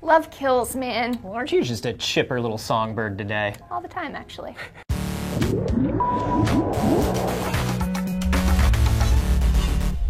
Love kills, man. Well, aren't you just a chipper little songbird today? All the time, actually.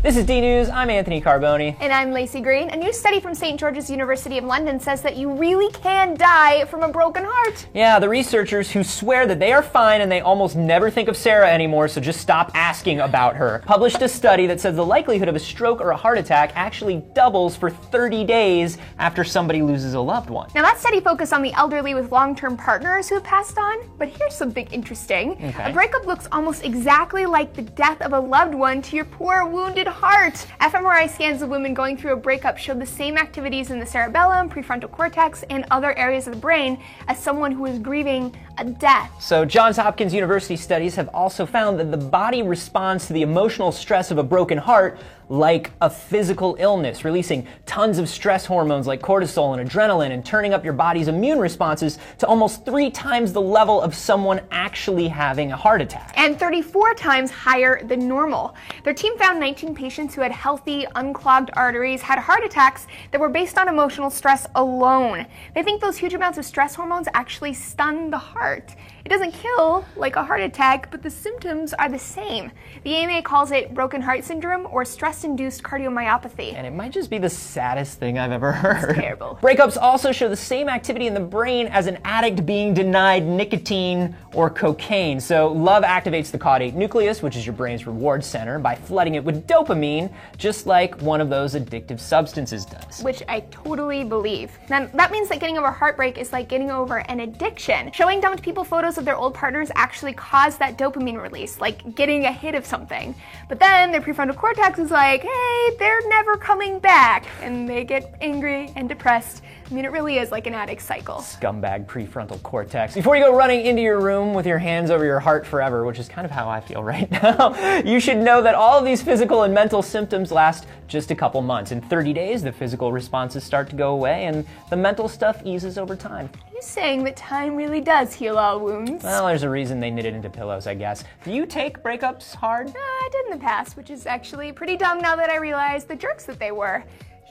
This is D-News, I'm Anthony Carboni. And I'm Lacey Green. A new study from St. George's University of London says that you really can die from a broken heart. Yeah, the researchers who swear that they are fine and they almost never think of Sarah anymore, so just stop asking about her, published a study that says the likelihood of a stroke or a heart attack actually doubles for 30 days after somebody loses a loved one. Now, that study focused on the elderly with long-term partners who have passed on, but here's something interesting. Okay. A breakup looks almost exactly like the death of a loved one to your poor, wounded heart. fMRI scans of women going through a breakup showed the same activities in the cerebellum, prefrontal cortex, and other areas of the brain as someone who is grieving a death. So Johns Hopkins University studies have also found that the body responds to the emotional stress of a broken heart like a physical illness, releasing tons of stress hormones like cortisol and adrenaline and turning up your body's immune responses to almost 3 times the level of someone actually having a heart attack. And 34 times higher than normal. Their team found 19 patients who had healthy, unclogged arteries had heart attacks that were based on emotional stress alone. They think those huge amounts of stress hormones actually stun the heart. It doesn't kill like a heart attack, but the symptoms are the same. The AMA calls it broken heart syndrome or stress-induced cardiomyopathy. And it might just be the saddest thing I've ever heard. It's terrible. Breakups also show the same activity in the brain as an addict being denied nicotine or cocaine. So love activates the caudate nucleus, which is your brain's reward center, by flooding it with dopamine, just like one of those addictive substances does. Which I totally believe. Now, that means that getting over heartbreak is like getting over an addiction. Showing dumped people photos of their old partners actually cause that dopamine release, like getting a hit of something. But then their prefrontal cortex is like, hey, they're never coming back. And they get angry and depressed. I mean, it really is like an addict cycle. Scumbag prefrontal cortex. Before you go running into your room with your hands over your heart forever, which is kind of how I feel right now, you should know that all of these physical and mental symptoms last just a couple months. In 30 days, the physical responses start to go away and the mental stuff eases over time. Are you saying that time really does heal all wounds? Well, there's a reason they knit it into pillows, I guess. Do you take breakups hard? I did in the past, which is actually pretty dumb now that I realize the jerks that they were.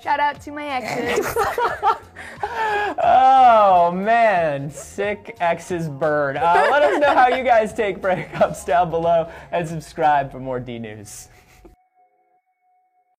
Shout out to my exes. Oh man, sick ex's bird. Let us know how you guys take breakups down below and subscribe for more D-News.